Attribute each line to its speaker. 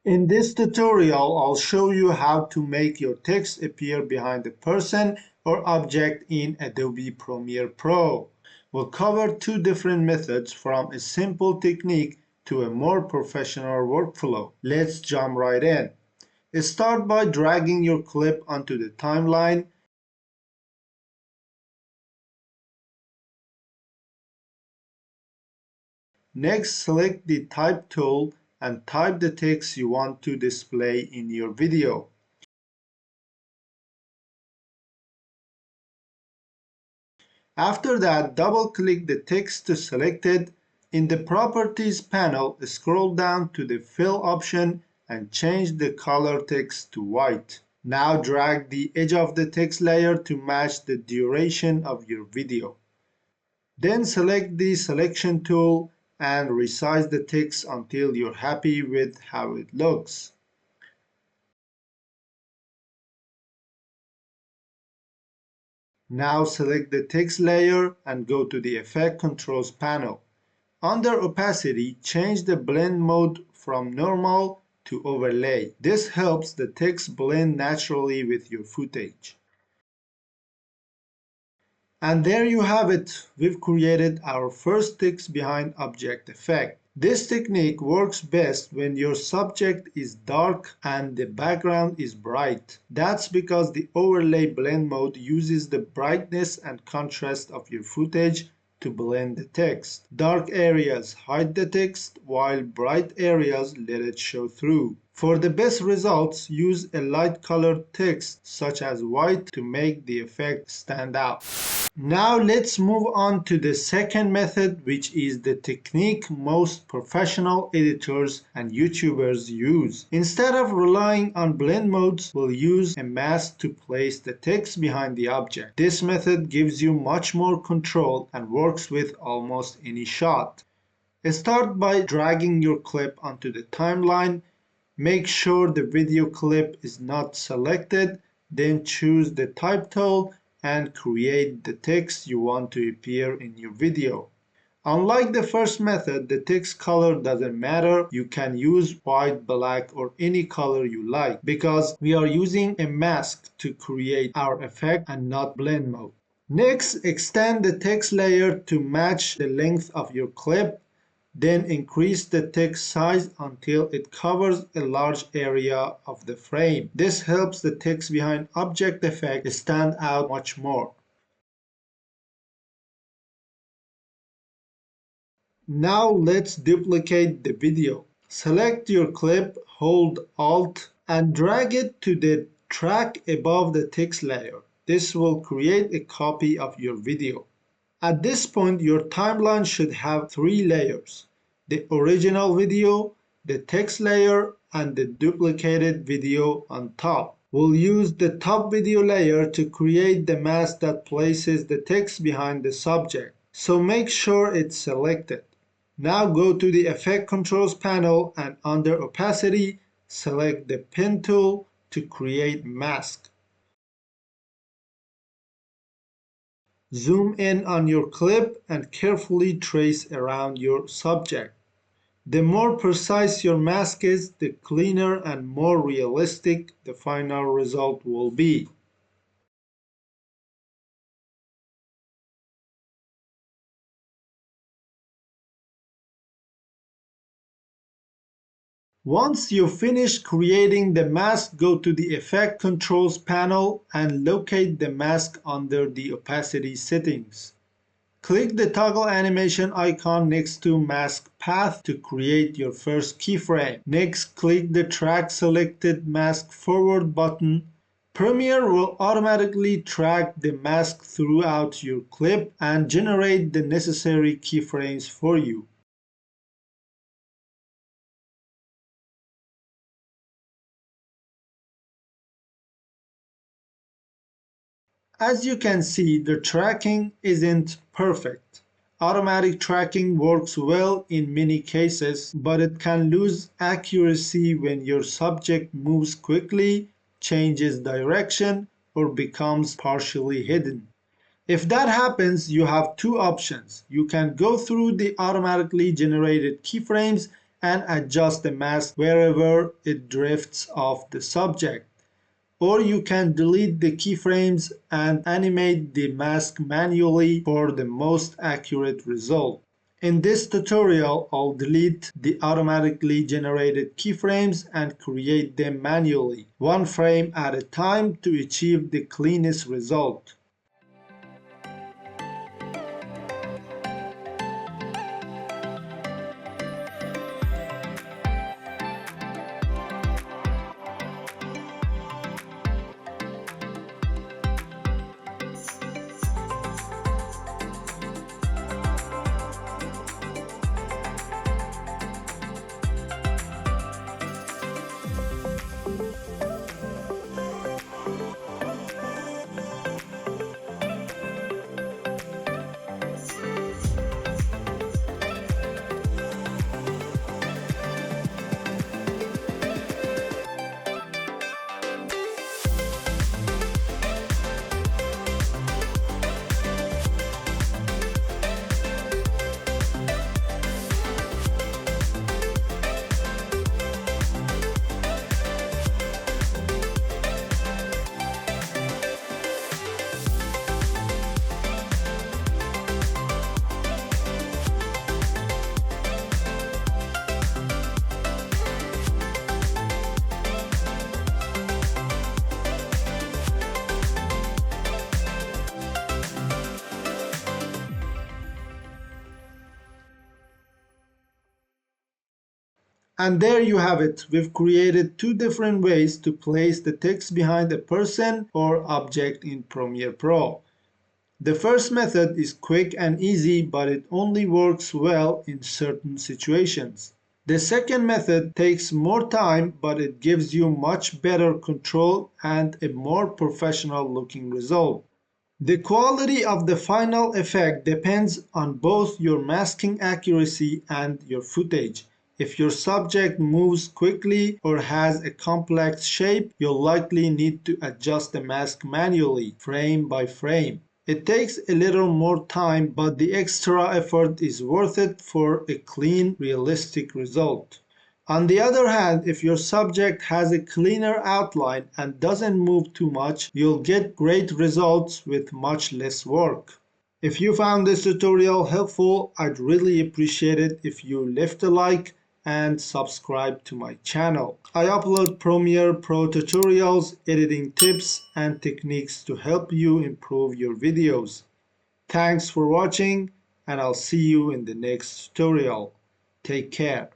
Speaker 1: In this tutorial, I'll show you how to make your text appear behind a person or object in Adobe Premiere Pro. We'll cover two different methods, from a simple technique to a more professional workflow. Let's jump right in. Start by dragging your clip onto the timeline. Next, select the Type tool and type the text you want to display in your video. After that, double-click the text to select it. In the Properties panel, scroll down to the Fill option and change the color text to white. Now drag the edge of the text layer to match the duration of your video. Then select the Selection tool and resize the text until you're happy with how it looks. Now select the text layer and go to the Effect Controls panel. Under Opacity, change the blend mode from normal to overlay. This helps the text blend naturally with your footage. And there you have it. We've created our first text behind object effect. This technique works best when your subject is dark and the background is bright. That's because the overlay blend mode uses the brightness and contrast of your footage to blend the text. Dark areas hide the text, while bright areas let it show through. For the best results, use a light colored text such as white to make the effect stand out. Now let's move on to the second method, which is the technique most professional editors and YouTubers use. Instead of relying on blend modes, we'll use a mask to place the text behind the object. This method gives you much more control and works with almost any shot. Start by dragging your clip onto the timeline. Make sure the video clip is not selected, then choose the Type tool and create the text you want to appear in your video. Unlike the first method, the text color doesn't matter. You can use white, black, or any color you like because we are using a mask to create our effect and not blend mode. Next, extend the text layer to match the length of your clip. Then increase the text size until it covers a large area of the frame. This helps the text behind object effect stand out much more. Now let's duplicate the video. Select your clip, hold Alt, and drag it to the track above the text layer. This will create a copy of your video. At this point, your timeline should have three layers: the original video, the text layer, and the duplicated video on top. We'll use the top video layer to create the mask that places the text behind the subject, so make sure it's selected. Now go to the Effect Controls panel and under Opacity, select the Pen tool to create mask. Zoom in on your clip and carefully trace around your subject. The more precise your mask is, the cleaner and more realistic the final result will be. Once you finish creating the mask, go to the Effect Controls panel and locate the mask under the opacity settings. Click the toggle animation icon next to Mask Path to create your first keyframe. Next, click the Track Selected Mask Forward button. Premiere will automatically track the mask throughout your clip and generate the necessary keyframes for you. As you can see, the tracking isn't perfect. Automatic tracking works well in many cases, but it can lose accuracy when your subject moves quickly, changes direction, or becomes partially hidden. If that happens, you have two options. You can go through the automatically generated keyframes and adjust the mask wherever it drifts off the subject. Or you can delete the keyframes and animate the mask manually for the most accurate result. In this tutorial, I'll delete the automatically generated keyframes and create them manually, one frame at a time to achieve the cleanest result. And there you have it. We've created two different ways to place the text behind a person or object in Premiere Pro. The first method is quick and easy, but it only works well in certain situations. The second method takes more time, but it gives you much better control and a more professional looking result. The quality of the final effect depends on both your masking accuracy and your footage. If your subject moves quickly or has a complex shape, you'll likely need to adjust the mask manually, frame by frame. It takes a little more time, but the extra effort is worth it for a clean, realistic result. On the other hand, if your subject has a cleaner outline and doesn't move too much, you'll get great results with much less work. If you found this tutorial helpful, I'd really appreciate it if you left a like and subscribe to my channel. I upload Premiere Pro tutorials, editing tips, and techniques to help you improve your videos. Thanks for watching, and I'll see you in the next tutorial. Take care.